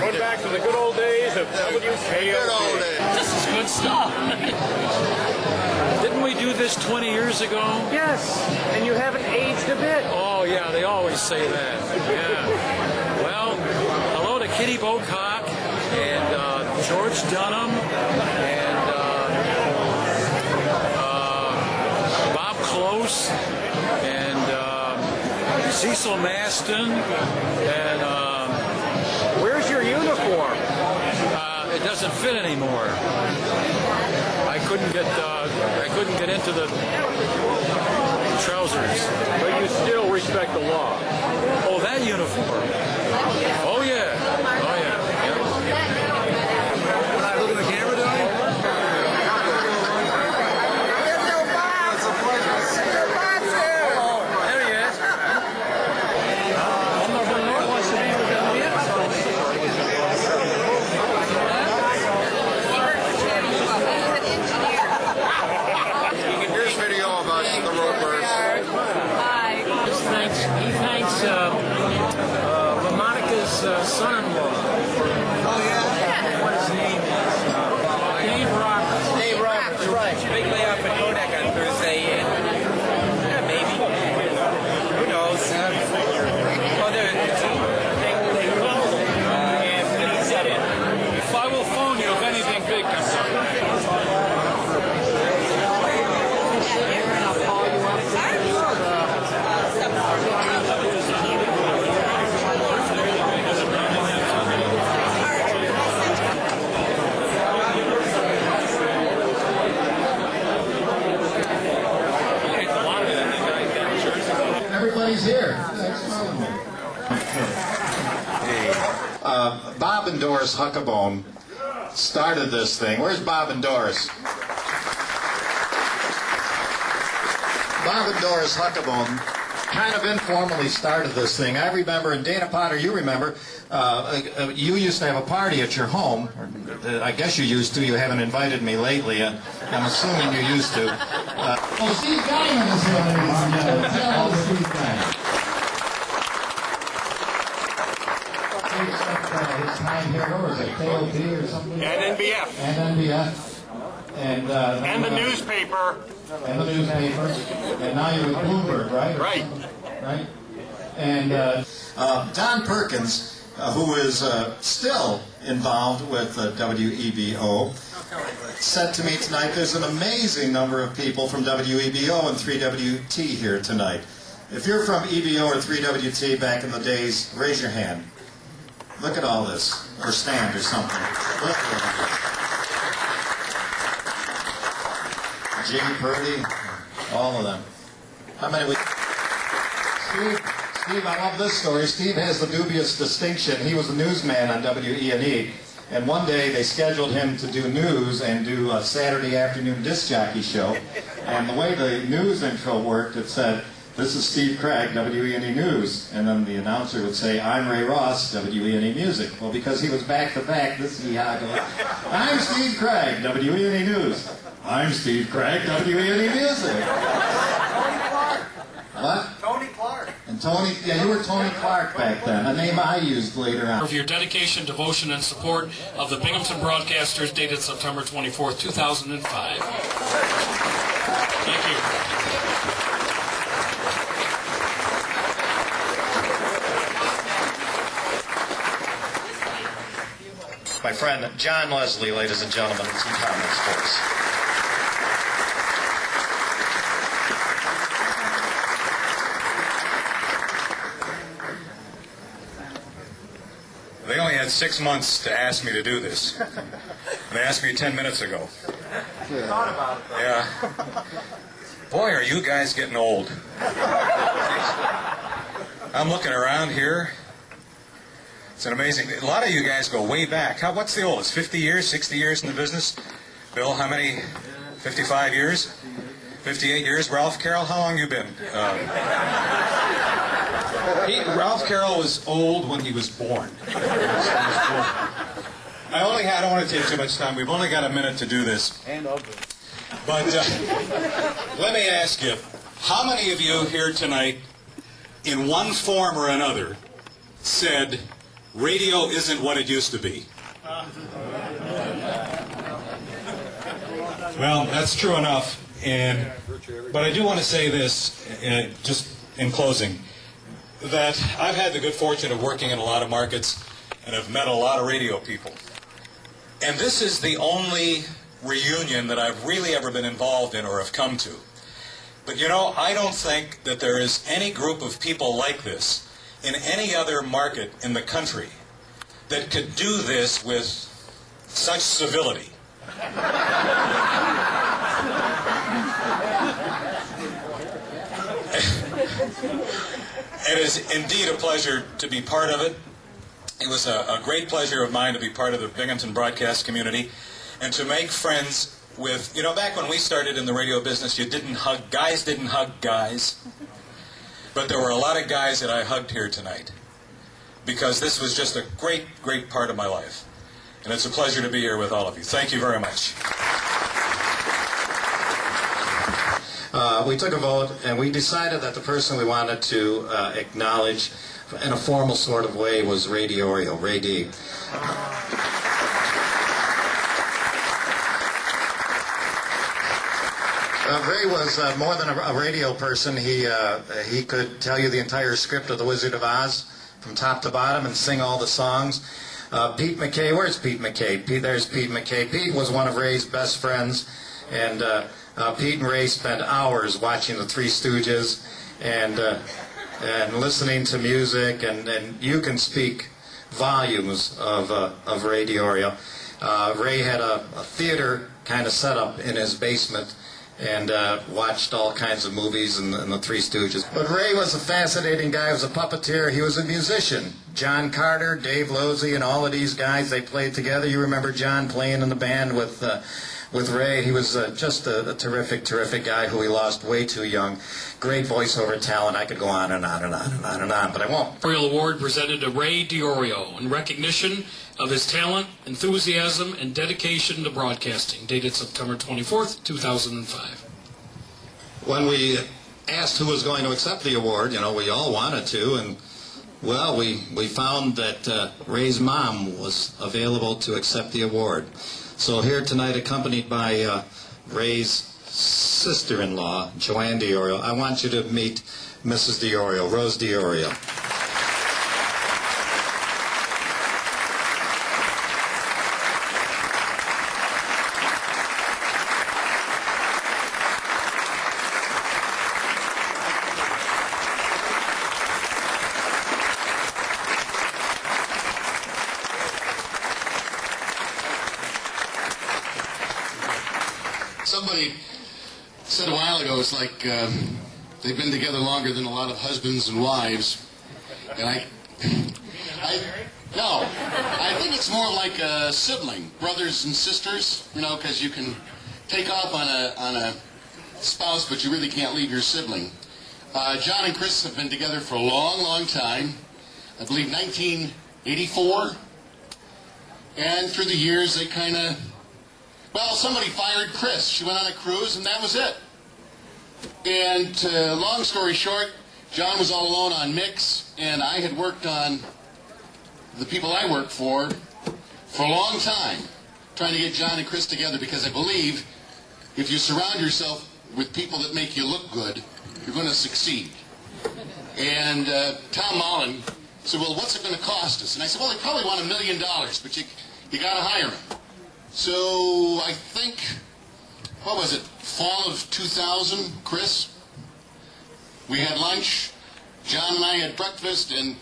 Going back to the good old days of WKO. Good old days. This is good stuff. Didn't we do this 20 years ago? Yes, and you haven't aged a bit. Oh, yeah, they always say that. Yeah. Well, hello to Kitty Bocock and George Dunham and Bob Close and Cecil Maston and where's your uniform? it doesn't fit anymore. I couldn't get into the trousers. But you still respect the law. Oh, that uniform. Oh yeah. Oh yeah. When I look at the camera, doing it? Son-in-law. Oh, yeah? What his name is? Dave Roberts. Dave Roberts, right. Big layoff at Kodak on Thursday. Yeah, maybe. Who knows? Oh, they called him. And he said it. If I will phone you if anything big comes up. I'll call you up. Everybody's here. Bob and Doris Huckabone started this thing. Where's Bob and Doris? Bob and Doris Huckabone kind of informally started this thing. I remember, and Dana Potter, you remember, you used to have a party at your home. I guess you used to. You haven't invited me lately. I'm assuming you used to. Steve Diamond is here, ladies and gentlemen. Tell Steve Diamond. His time here, or is it KOP or something? And NBF. And NBF. And the newspaper. And the newspaper. And now you're with Bloomberg, right? Right. Right? And Don Perkins, who is still involved with WEBO, said to me tonight, there's an amazing number of people from WEBO and 3WT here tonight. If you're from EBO or 3WT back in the days, raise your hand. Look at all this. Or stand or something. Look at it. Jay Purdy, all of them. How many we... Steve, I love this story. Steve has the dubious distinction. He was a newsman on WE&E, and one day they scheduled him to do news and do a Saturday afternoon disc jockey show. And the way the news intro worked, it said, "This is Steve Craig, WE&E News." And then the announcer would say, "I'm Ray Ross, WE&E Music." Well, because he was back-to-back, this Iago, "I'm Steve Craig, WE&E News." "I'm Steve Craig, WE&E Music." What? Tony Clark. And Tony, yeah, you were Tony Clark back then, a name I used later on. For your dedication, devotion, and support of the Binghamton Broadcasters, dated September 24th, 2005. Thank you. My friend John Leslie, ladies and gentlemen, some comments for us. had 6 months to ask me to do this. And they asked me 10 minutes ago. Yeah. Boy, are you guys getting old. I'm looking around here. It's an amazing... A lot of you guys go way back. What's the oldest? 50 years, 60 years in the business? Bill, how many? 55 years? 58 years? Ralph Carroll, how long you been? Ralph Carroll was old when he was born. I don't want to take too much time. We've only got a minute to do this. And ugly. But let me ask you, how many of you here tonight, in one form or another, said radio isn't what it used to be? Well, that's true enough. But I do want to say this, just in closing, that I've had the good fortune of working in a lot of markets and have met a lot of radio people. And this is the only reunion that I've really ever been involved in or have come to. But you know, I don't think that there is any group of people like this in any other market in the country that could do this with such civility. It is indeed a pleasure to be part of it. It was a great pleasure of mine to be part of the Binghamton broadcast community and to make friends with, you know, back when we started in the radio business, guys didn't hug guys. But there were a lot of guys that I hugged here tonight because this was just a great, great part of my life. And it's a pleasure to be here with all of you. Thank you very much. We took a vote, and we decided that the person we wanted to acknowledge in a formal sort of way was Ray DiOrio, Ray D. Ray was more than a radio person. He could tell you the entire script of The Wizard of Oz from top to bottom and sing all the songs. Pete McKay, where's Pete McKay? There's Pete McKay. Pete was one of Ray's best friends, and Pete and Ray spent hours watching the Three Stooges and listening to music, and you can speak volumes of Ray DiOrio. Ray had a theater kind of set up in his basement and watched all kinds of movies and the Three Stooges. But Ray was a fascinating guy. He was a puppeteer. He was a musician. John Carter, Dave Losey, and all of these guys, they played together. You remember John playing in the band with Ray. He was just a terrific, terrific guy who we lost way too young. Great voiceover talent. I could go on and on and on and on and on, but I won't. Memorial Award presented to Ray DiOrio in recognition of his talent, enthusiasm, and dedication to broadcasting, dated September 24th, 2005. When we asked who was going to accept the award, you know, we all wanted to, and well, we found that Ray's mom was available to accept the award. So here tonight, accompanied by Ray's sister-in-law, Joanne DiOrio, I want you to meet Mrs. DiOrio, Rose DiOrio. Somebody said a while ago, it's like they've been together longer than a lot of husbands and wives. And I think it's more like a sibling, brothers and sisters, you know, because you can take off on a spouse, but you really can't leave your sibling. John and Chris have been together for a long, long time. I believe 1984. And through the years, they kind of... Well, somebody fired Chris. She went on a cruise, and that was it. And long story short, John was all alone on mix, and I had worked on the people I worked for a long time, trying to get John and Chris together, because I believe if you surround yourself with people that make you look good, you're going to succeed. And Tom Mullen said, well, what's it going to cost us? And I said, well, they probably want $1 million, but you got to hire them. So I think, what was it, fall of 2000, Chris? We had lunch, John and I had breakfast, and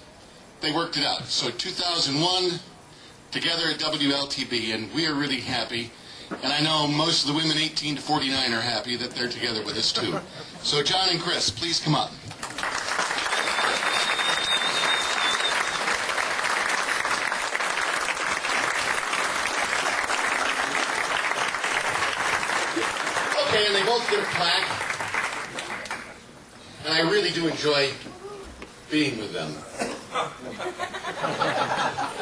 they worked it out. So 2001, together at WLTB, and we are really happy. And I know most of the women 18 to 49 are happy that they're together with us too. So John and Chris, please come up. Okay, and they both get a plaque. And I really do enjoy being with them.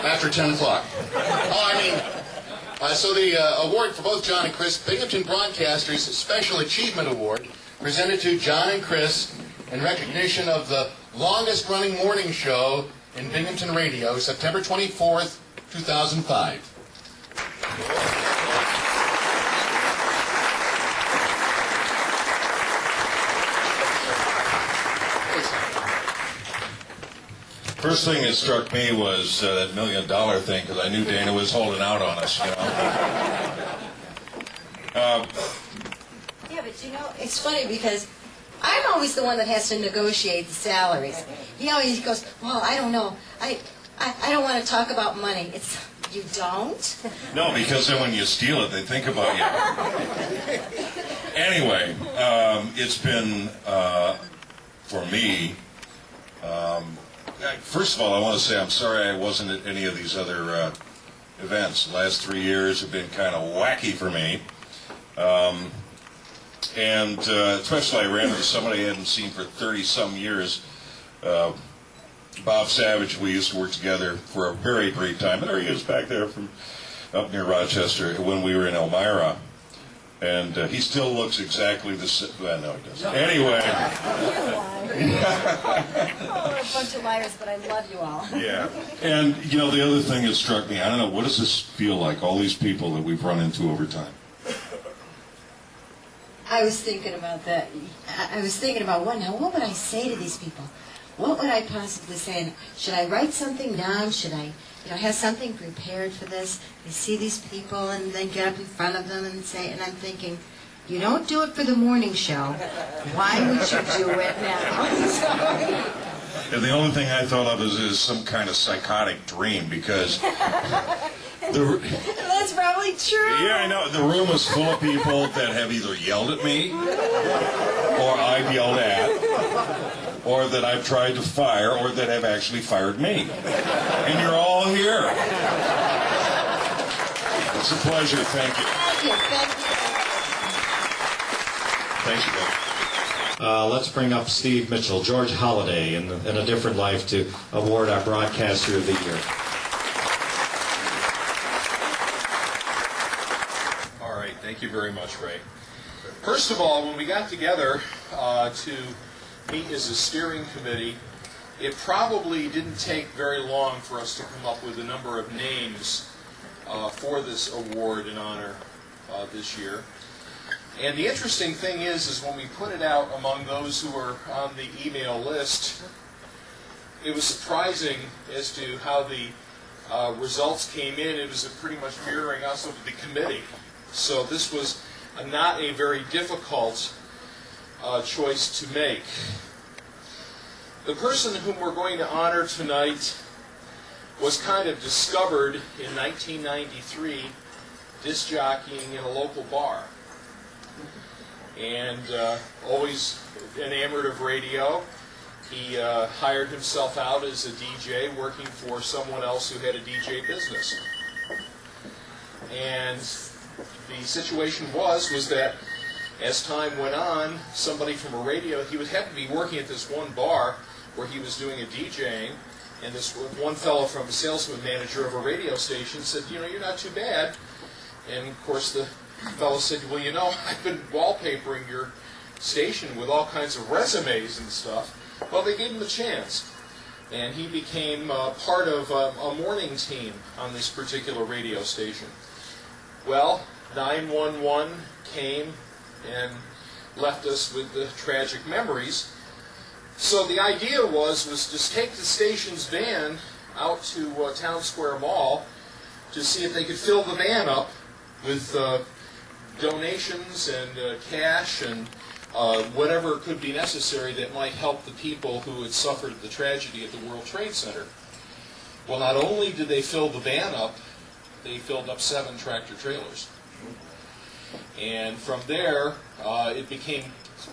After 10 o'clock. So the award for both John and Chris, Binghamton Broadcasters Special Achievement Award, presented to John and Chris in recognition of the longest running morning show in Binghamton radio, September 24th, 2005. First thing that struck me was that $1 million thing, because I knew Dana was holding out on us, you know. Yeah, but you know, it's funny because I'm always the one that has to negotiate the salaries. He always goes, well, I don't know. I don't want to talk about money. It's, you don't? No, because then when you steal it, they think about you. Anyway, it's been, for me, first of all, I want to say I'm sorry I wasn't at any of these other events. The last 3 years have been kind of wacky for me. Especially I ran into somebody I hadn't seen for 30-some years. Bob Savage, we used to work together for a very brief time. There he is back there from up near Rochester when we were in Elmira. And he still looks exactly the same. Well, no, he doesn't. Anyway. You lie. Oh, we're a bunch of liars, but I love you all. Yeah. And, you know, the other thing that struck me, I don't know, what does this feel like, all these people that we've run into over time? I was thinking about that. I was thinking about what would I say to these people? What would I possibly say? And should I write something down? Should I, have something prepared for this? I see these people and then get up in front of them and say, and I'm thinking, you don't do it for the morning show. Why would you do it now? And the only thing I thought of is some kind of psychotic dream, because that's probably true. Yeah, I know. The room was full of people that have either yelled at me, or I've yelled at, or that I've tried to fire, or that have actually fired me. And you're all here. It's a pleasure. Thank you. Thank you. Thank you. Thank you, Bill. Let's bring up Steve Mitchell, George Holliday, in A Different Life, to award our Broadcaster of the Year. All right, thank you very much, Ray. First of all, when we got together to meet as a steering committee, it probably didn't take very long for us to come up with a number of names for this award in honor this year. And the interesting thing is when we put it out among those who were on the email list, it was surprising as to how the results came in. It was pretty much mirroring us of the committee. So this was not a very difficult choice to make. The person whom we're going to honor tonight was kind of discovered in 1993 disc jockeying in a local bar. And always enamored of radio. He hired himself out as a DJ, working for someone else who had a DJ business. And the situation was that as time went on, somebody from a radio, he would happen to be working at this one bar where he was doing a DJing, and this one fellow from a salesman manager of a radio station said, you're not too bad. And of course the fellow said, well, I've been wallpapering your station with all kinds of resumes and stuff. Well, they gave him a chance, and he became part of a morning team on this particular radio station. Well, 911 came and left us with the tragic memories. So the idea was just take the station's van out to Town Square Mall to see if they could fill the van up with donations and cash and whatever could be necessary that might help the people who had suffered the tragedy at the World Trade Center. Well, not only did they fill the van up they filled up 7 tractor trailers. And from there, it became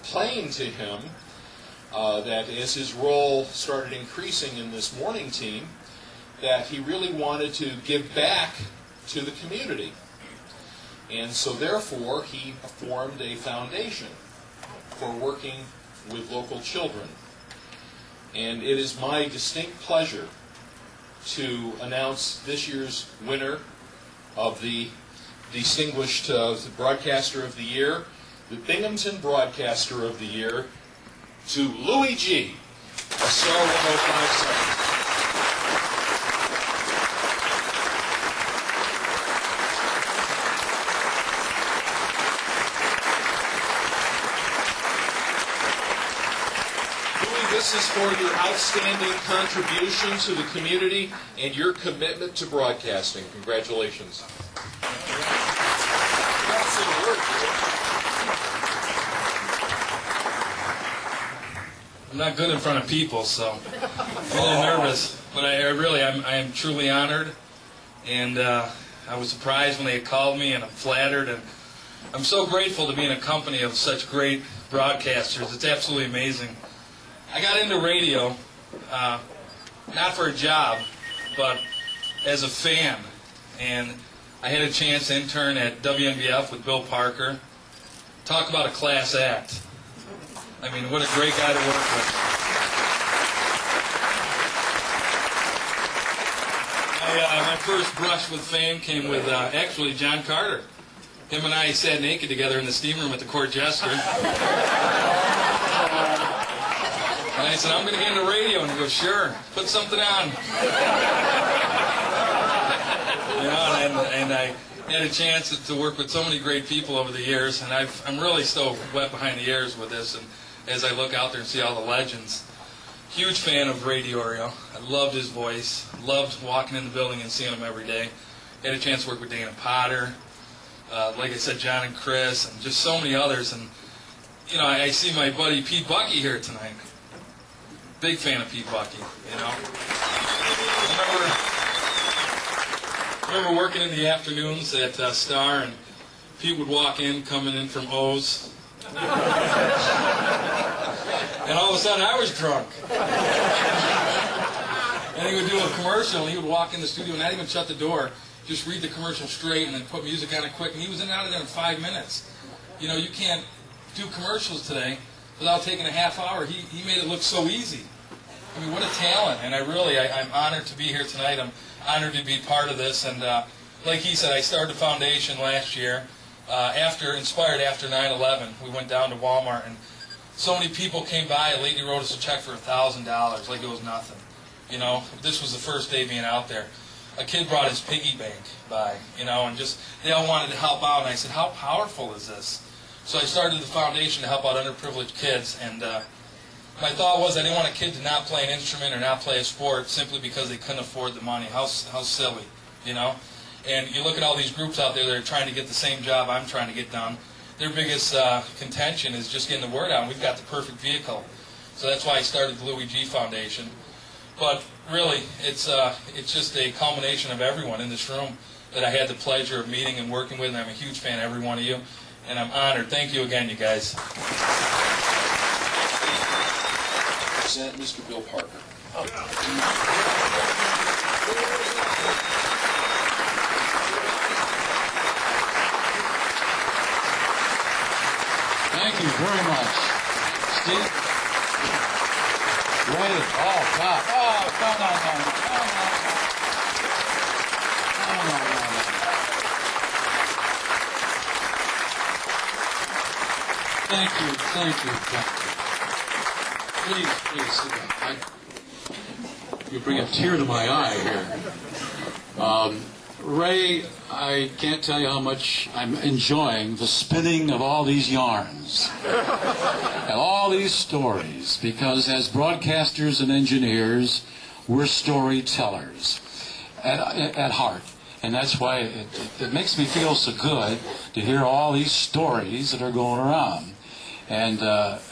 plain to him that as his role started increasing in this morning team, that he really wanted to give back to the community. And so therefore, he formed a foundation for working with local children. And it is my distinct pleasure to announce this year's winner of the distinguished Broadcaster of the Year, the Binghamton Broadcaster of the Year, to Louis G., a Star 105.7. This is for your outstanding contribution to the community and your commitment to broadcasting. Congratulations. I'm not good in front of people, so I'm a little nervous. But I am truly honored, and I was surprised when they called me, and I'm flattered, and I'm so grateful to be in a company of such great broadcasters. It's absolutely amazing. I got into radio, not for a job, but as a fan. And I had a chance to intern at WNBF with Bill Parker. Talk about a class act. I mean, what a great guy to work with. My first brush with fame came with, actually, John Carter. Him and I sat naked together in the steam room at the Court Jester. And I said, I'm going to get into radio. And he goes, sure, put something on. And I had a chance to work with so many great people over the years. And I'm really still wet behind the ears with this. And as I look out there and see all the legends, huge fan of Ray DiOrio. I loved his voice. Loved walking in the building and seeing him every day. Had a chance to work with Dana Potter. Like I said, John and Chris, and just so many others. And, you know, I see my buddy Pete Bucky here tonight. Big fan of Pete Bucky, you know. I remember working in the afternoons at Star, and Pete would walk in, coming in from O's. And all of a sudden, I was drunk. And he would do a commercial, and he would walk in the studio and not even shut the door, just read the commercial straight and then put music on it quick, and he was in and out of there in 5 minutes. You know, you can't do commercials today without taking a half hour. He made it look so easy. I mean, what a talent. And I'm honored to be here tonight. I'm honored to be part of this. And like he said, I started the foundation last year, inspired after 9/11. We went down to Walmart, and so many people came by. A lady wrote us a check for $1,000, like it was nothing. You know, this was the first day being out there. A kid brought his piggy bank by, you know, and just, they all wanted to help out. And I said, how powerful is this? So I started the foundation to help out underprivileged kids, and my thought was I didn't want a kid to not play an instrument or not play a sport simply because they couldn't afford the money. How silly, you know? And you look at all these groups out there that are trying to get the same job I'm trying to get done. Their biggest contention is just getting the word out, and we've got the perfect vehicle. So that's why I started the Louis G. Foundation. But really, it's just a culmination of everyone in this room that I had the pleasure of meeting and working with, and I'm a huge fan of every one of you. And I'm honored. Thank you again, you guys. Present Mr. Bill Parker. Thank you very much. Steve? Ready? Oh, God. Oh, no. Thank you. Please sit down. You bring a tear to my eye here. Ray, I can't tell you how much I'm enjoying the spinning of all these yarns and all these stories, because as broadcasters and engineers, we're storytellers at heart. And that's why it makes me feel so good to hear all these stories that are going around. And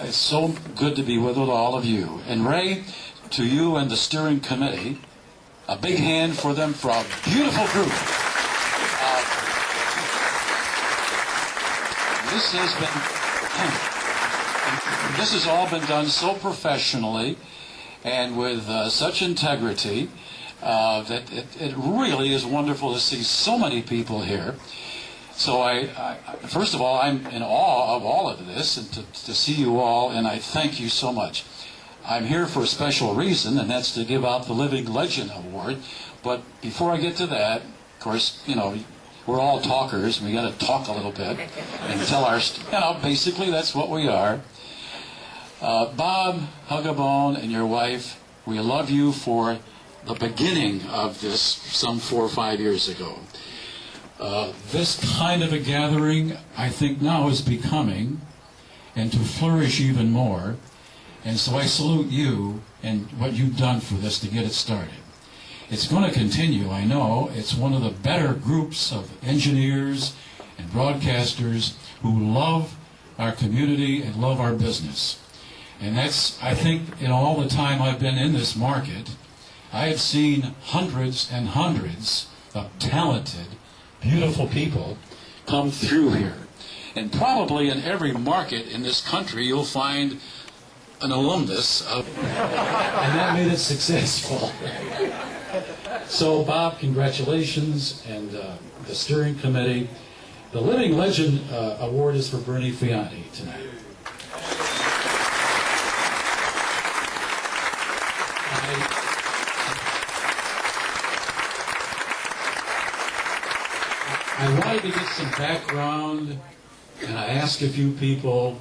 it's so good to be with all of you. And Ray, to you and the steering committee, a big hand for them for a beautiful group. This has all been done so professionally and with such integrity that it really is wonderful to see so many people here. So first of all, I'm in awe of all of this, and to see you all, and I thank you so much. I'm here for a special reason, and that's to give out the Living Legend Award. But before I get to that, of course, you know, we're all talkers. We got to talk a little bit and tell our, basically that's what we are. Bob Huckabone and your wife, we love you for the beginning of this some 4 or 5 years ago. This kind of a gathering, I think now is becoming, and to flourish even more. And so I salute you and what you've done for this to get it started. It's going to continue, I know. It's one of the better groups of engineers and broadcasters who love our community and love our business. And that's, I think, in all the time I've been in this market, I have seen hundreds and hundreds of talented, beautiful people come through here. And probably in every market in this country, you'll find an alumnus of, and that made it successful. So, Bob, congratulations, and the steering committee. The Living Legend Award is for Bernie Fianti tonight. I wanted to get some background, and I asked a few people,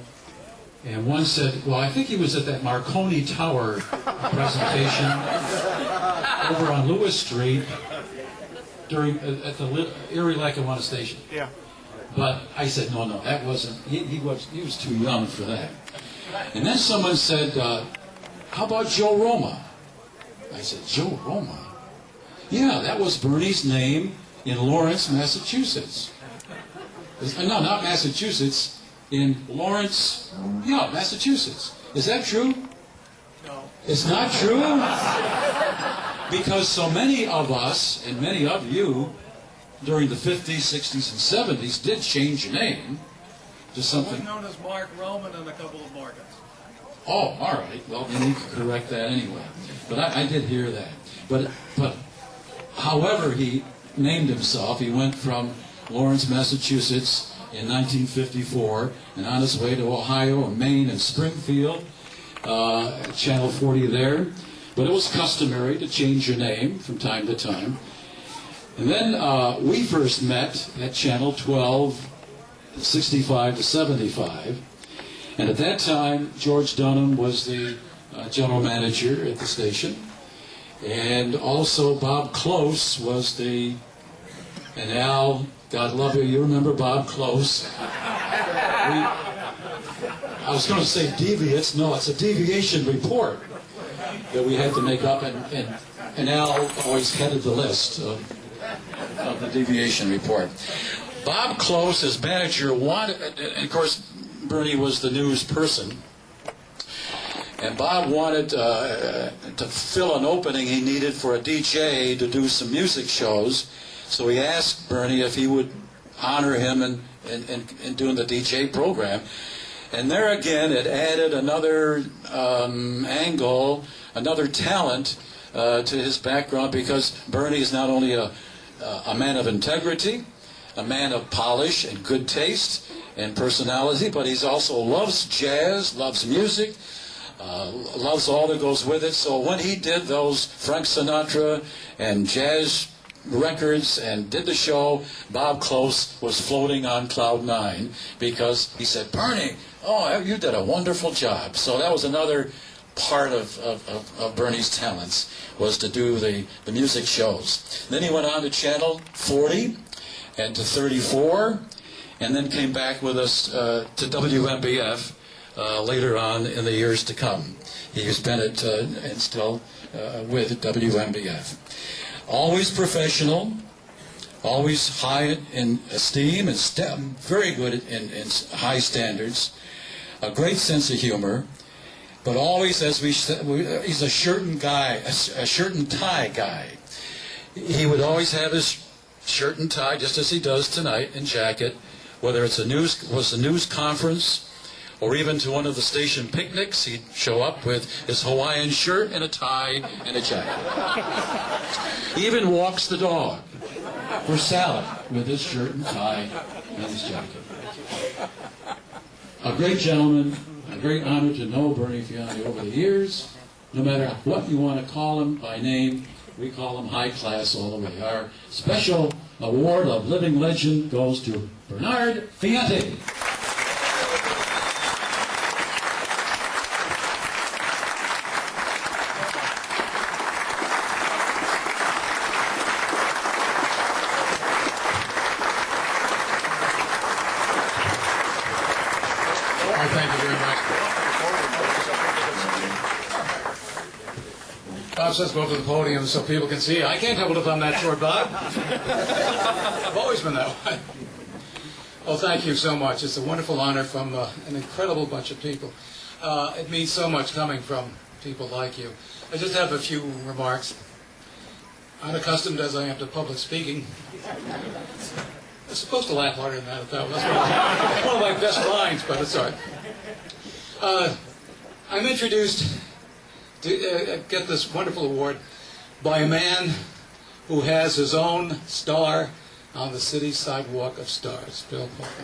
and one said, well, I think he was at that Marconi Tower presentation over on Lewis Street at the Erie Lackawanna Station. Yeah. But I said, no, that wasn't, he was too young for that. And then someone said, how about Joe Roma? I said, Joe Roma? Yeah, that was Bernie's name in Lawrence, Massachusetts. No, not Massachusetts, in Lawrence, yeah, Massachusetts. Is that true? No. It's not true? Because so many of us, and many of you, during the 50s, 60s, and 70s, did change your name to something. I'm known as Mark Roman in a couple of markets. Oh, all right. Well, then you can correct that anyway. But I did hear that. But however he named himself, he went from Lawrence, Massachusetts in 1954 and on his way to Ohio and Maine and Springfield, Channel 40 there. But it was customary to change your name from time to time. And then we first met at Channel 12, 65 to 75. And at that time, George Dunham was the general manager at the station. And also Bob Close was and Al, God love you, you remember Bob Close. I was going to say deviates. No, it's a deviation report that we had to make up, and Al always headed the list of the deviation report. Bob Close, as manager, wanted, and of course, Bernie was the news person, and Bob wanted to fill an opening he needed for a DJ to do some music shows, so he asked Bernie if he would honor him in doing the DJ program. And there again, it added another angle, another talent to his background, because Bernie is not only a man of integrity, a man of polish and good taste and personality, but he also loves jazz, loves music, loves all that goes with it. So when he did those Frank Sinatra and jazz records and did the show, Bob Close was floating on cloud 9, because he said, Bernie, oh, you did a wonderful job. So that was another part of Bernie's talents, was to do the music shows. Then he went on to Channel 40 and to 34, and then came back with us to WMBF later on in the years to come. He has been at and still with WMBF. Always professional, always high in esteem and very good in high standards, a great sense of humor, but always, as we said, he's a shirt and tie guy. He would always have his shirt and tie, just as he does tonight, and jacket, whether it's a news conference or even to one of the station picnics, he'd show up with his Hawaiian shirt and a tie and a jacket. He even walks the dog for salad with his shirt and tie and his jacket. A great gentleman, a great honor to know Bernie Fiani over the years. No matter what you want to call him by name, we call him high class all the way. Our special award of living legend goes to Bernard Fiati. Thank you very much. Bob says go up to the podium so people can see. I can't help it if I'm that short, Bob. I've always been that way. Well, thank you so much. It's a wonderful honor from an incredible bunch of people. It means so much coming from people like you. I just have a few remarks. Unaccustomed as I am to public speaking, I'm supposed to laugh harder than that. That's one of my best lines, but it's all right. I'm introduced to get this wonderful award by a man who has his own star on the city sidewalk of stars, Bill Parker.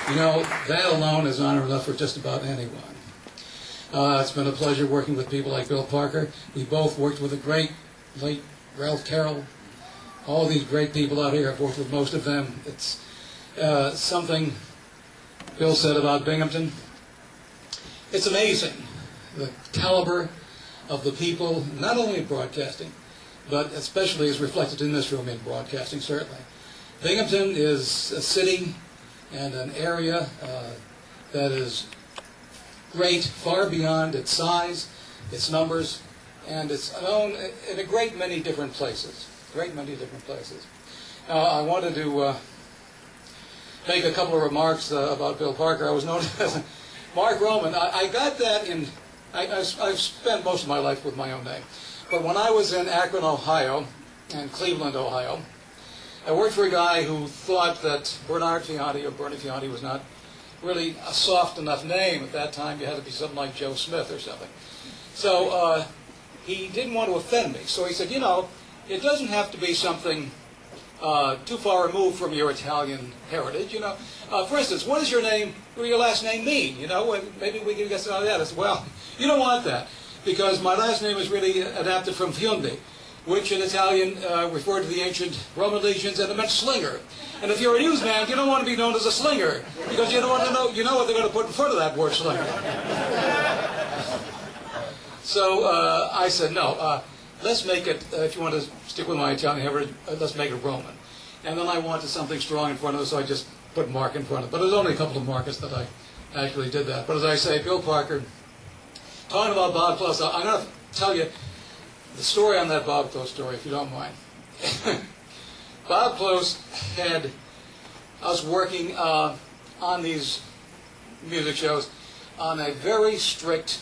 You know, that alone is honor enough for just about anyone. It's been a pleasure working with people like Bill Parker. We both worked with the great late Ralph Carroll. All these great people out here, I've worked with most of them. It's something Bill said about Binghamton. It's amazing, the caliber of the people, not only in broadcasting, but especially as reflected in this room in broadcasting, certainly. Binghamton is a city and an area that is great, far beyond its size, its numbers, and it's known in a great many different places. I wanted to make a couple of remarks about Bill Parker. I was known as Mark Roman. I got that in, I've spent most of my life with my own name. But when I was in Akron, Ohio, and Cleveland, Ohio, I worked for a guy who thought that Bernard Fiani or Bernie Fiani was not really a soft enough name. At that time, you had to be something like Joe Smith or something. So he didn't want to offend me. So he said, you know, it doesn't have to be something too far removed from your Italian heritage. You know, for instance, what does your last name mean? You know, maybe we can get some of that. I said, well, you don't want that because my last name is really adapted from Fiondi, which in Italian referred to the ancient Roman legions and it meant slinger. And if you're a newsman, you don't want to be known as a slinger because you don't want to know, you know what they're going to put in front of that word slinger. So I said, no, let's make it, if you want to stick with my Italian heritage, let's make it Roman. And then I wanted something strong in front of it, so I just put Mark in front of it. But there's only a couple of markers that I actually did that. But as I say, Bill Parker, talking about Bob Close, I'm going to tell you the story on that Bob Close story, if you don't mind. Bob Close had us working on these music shows on a very strict,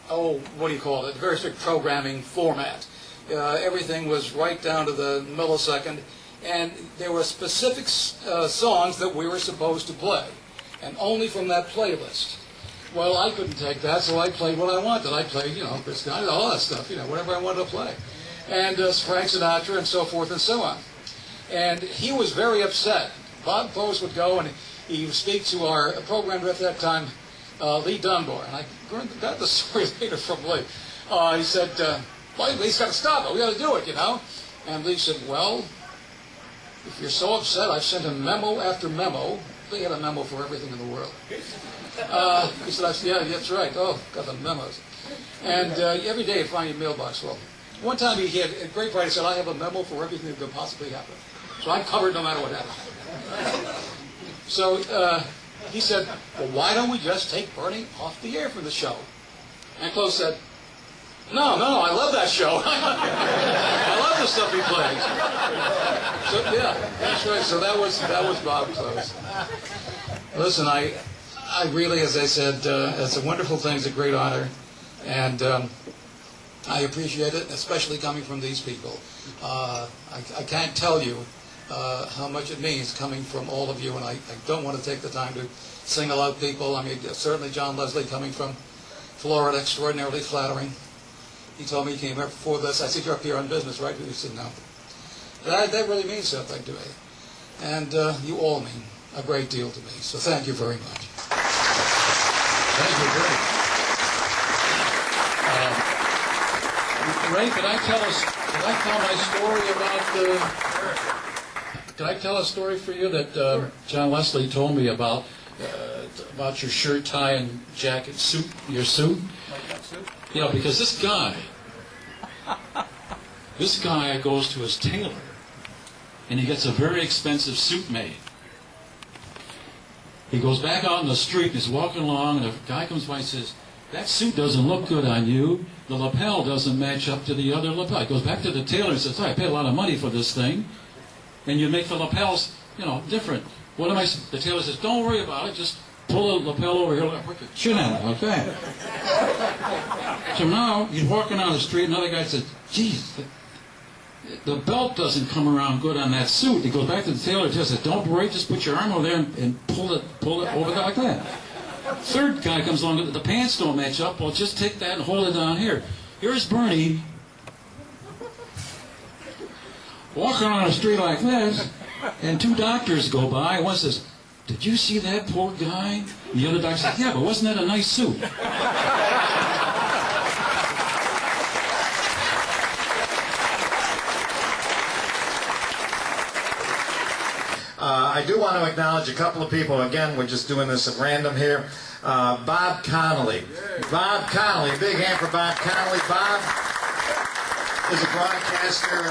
very strict programming format. Everything was right down to the millisecond, and there were specific songs that we were supposed to play, and only from that playlist. Well, I couldn't take that, so I played what I wanted. I played, you know, Chris Stein, all that stuff, you know, whatever I wanted to play. And Frank Sinatra and so forth and so on. And he was very upset. Bob Close would go and he would speak to our programmer at that time, Lee Dunbar. And I got the story later from Lee. He said, well, Lee's got to stop it. We got to do it, you know. And Lee said, well, if you're so upset, I've sent him memo after memo. Lee had a memo for everything in the world. He said, yeah, that's right. Oh, got the memos. And every day you'd find your mailbox full. One time he had a great pride. He said, I have a memo for everything that could possibly happen. So I'm covered no matter what happens. So he said, well, why don't we just take Bernie off the air for the show? And Close said, no, I love that show. I love the stuff he plays. So yeah, that's right. So that was Bob Close. Listen, I really, as I said, it's a wonderful thing. It's a great honor. And I appreciate it, especially coming from these people. I can't tell you how much it means coming from all of you, and I don't want to take the time to single out people. I mean, certainly John Leslie coming from Florida, extraordinarily flattering. He told me he came here before this. I said, you're up here on business, right? He said, no. That really means something to me. And you all mean a great deal to me. So thank you very much. Thank you, Ray. Ray, could I tell my story about Could I tell a story for you that John Leslie told me about your shirt, tie, and jacket, suit, your suit? You know, because this guy goes to his tailor, and he gets a very expensive suit made. He goes back out in the street, and he's walking along, and a guy comes by and says, that suit doesn't look good on you. The lapel doesn't match up to the other lapel. He goes back to the tailor and says, I paid a lot of money for this thing, and you make the lapels, different. What am I? The tailor says, don't worry about it. Just pull the lapel over here. Put your chin on it, okay? So now he's walking down the street. Another guy says, geez, the belt doesn't come around good on that suit. He goes back to the tailor and says, don't worry. Just put your arm over there and pull it over there like that. Third guy comes along. The pants don't match up. Well, just take that and hold it down here. Here's Bernie walking on a street like this, and two doctors go by. One says, did you see that poor guy? And the other doctor says, yeah, but wasn't that a nice suit? I do want to acknowledge a couple of people. Again, we're just doing this at random here. Bob Connolly. Bob Connolly. Big hand for Bob Connolly. Bob is a broadcaster,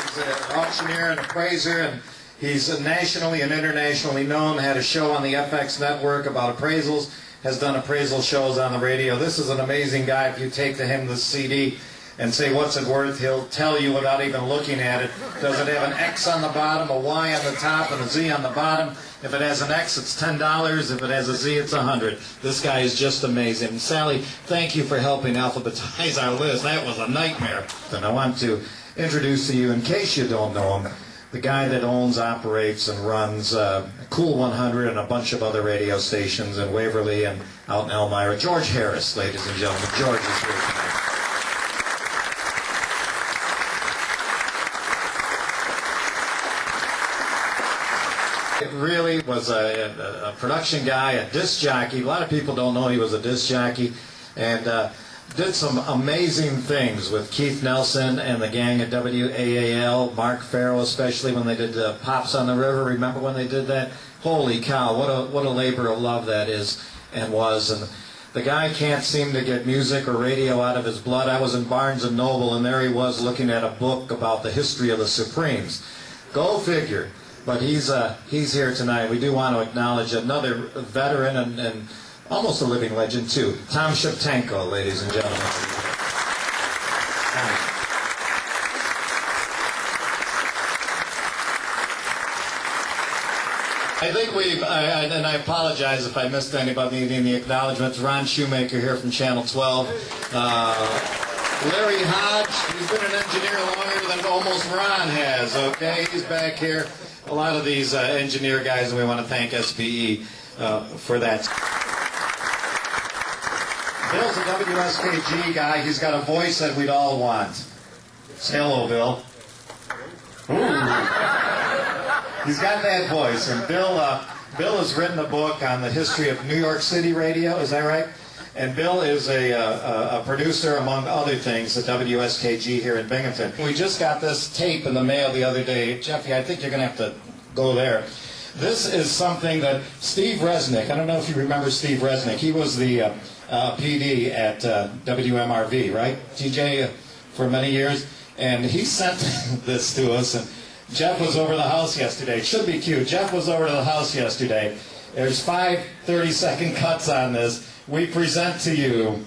he's an auctioneer and appraiser, and he's nationally and internationally known. Had a show on the FX network about appraisals, has done appraisal shows on the radio. This is an amazing guy. If you take to him this CD and say, what's it worth, he'll tell you without even looking at it. Does it have an X on the bottom, a Y on the top, and a Z on the bottom? If it has an X, it's $10. If it has a Z, it's $100. This guy is just amazing. And Sally, thank you for helping alphabetize our list. That was a nightmare. And I want to introduce to you, in case you don't know him, the guy that owns, operates, and runs Cool 100 and a bunch of other radio stations in Waverly and out in Elmira. George Harris, ladies and gentlemen. George is here tonight. It really was a production guy, a disc jockey. A lot of people don't know he was a disc jockey, and did some amazing things with Keith Nelson and the gang at WAAL, Mark Farrow especially when they did Pops on the River. Remember when they did that? Holy cow, what a labor of love that is and was. And the guy can't seem to get music or radio out of his blood. I was in Barnes & Noble, and there he was looking at a book about the history of the Supremes. Go figure. But he's here tonight. We do want to acknowledge another veteran and almost a living legend, too. Tom Shevchenko, ladies and gentlemen. I think and I apologize if I missed anybody in the acknowledgments. Ron Shoemaker here from Channel 12. Larry Hodge, he's been an engineer longer than almost Ron has, okay? He's back here. A lot of these engineer guys, and we want to thank SPE for that. Bill's a WSKG guy. He's got a voice that we'd all want. Say hello, Bill. Ooh. He's got that voice. And Bill has written a book on the history of New York City radio. Is that right? And Bill is a producer, among other things, at WSKG here in Binghamton. We just got this tape in the mail the other day. Jeffy, I think you're going to have to go there. This is something that Steve Resnick, I don't know if you remember Steve Resnick. He was the PD at WMRV, right, TJ, for many years? And he sent this to us, and Jeff was over the house yesterday. It should be cute. Jeff was over to the house yesterday. There's 5 30-second cuts on this. We present to you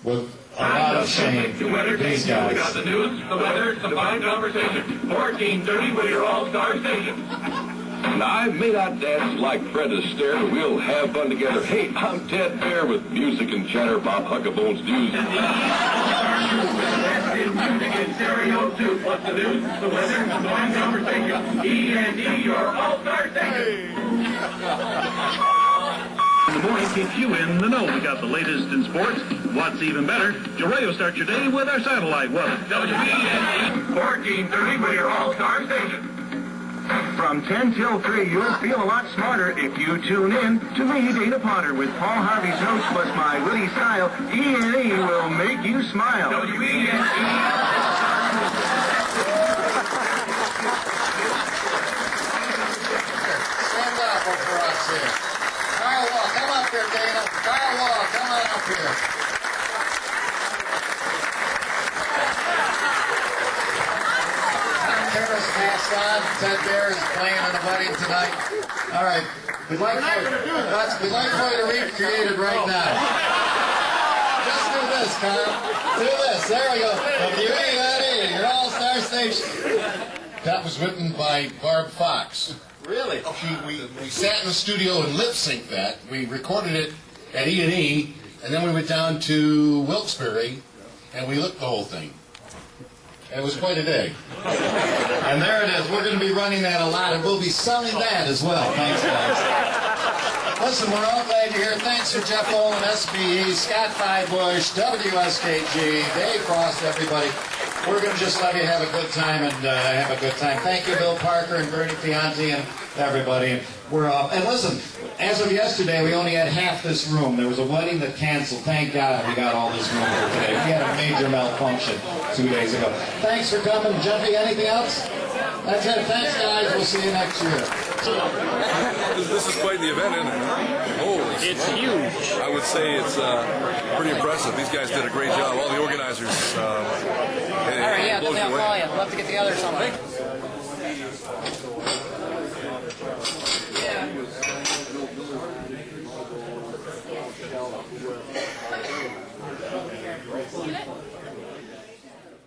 with a lot of shame these guys. We got the news, the weather, the fine conversation. 1430 with your all-star station. Now, I may not dance like Fred Astaire, but we'll have fun together. Hey, I'm Ted Bear with music and chatter, Bob Huckabone's news. Music in stereo too. What's the news? The weather, the fine conversation. E&E, your all-star station. In the morning keeps you in the know. We got the latest in sports. What's even better, Jarrell start your day with our satellite weather. WBNE 1430 for your all-star station. From 10 till 3, you'll feel a lot smarter if you tune in to me, Dana Potter, with Paul Harvey's notes plus my witty style. E&E will make you smile. WBNE. Stand up for us here. Kyle Law, come up here, Dana. Kyle Law, come on up here. Harris passed on. Ted Bear is playing in the wedding tonight. All right. We'd like for you to recreate it right now. Just do this, Kyle. Do this. There we go. WBNE, your all-star station. That was written by Barb Fox. Really? We sat in the studio and lip-synced that. We recorded it at E&E, and then we went down to Wilkes-Barre, and we looked the whole thing. It was quite a day. And there it is. We're going to be running that a lot, and we'll be selling that as well. Thanks, guys. Listen, we're all glad you're here. Thanks for Jeff Olin, SBE, Scott Fibush, WSKG, Dave Frost, everybody. We're going to just let you have a good time and have a good time. Thank you, Bill Parker and Bernie Fianti and everybody. We're off. And listen, as of yesterday, we only had half this room. There was a wedding that canceled. Thank God we got all this room here today. We had a major malfunction 2 days ago. Thanks for coming. Jeffy, anything else? That's it. Thanks, guys. We'll see you next year. This is quite the event, isn't it? Holy It's huge. I would say it's pretty impressive. These guys did a great job. All the organizers. All right, yeah, blows I'll you away. call you. We'll have to get together somewhere. Yeah.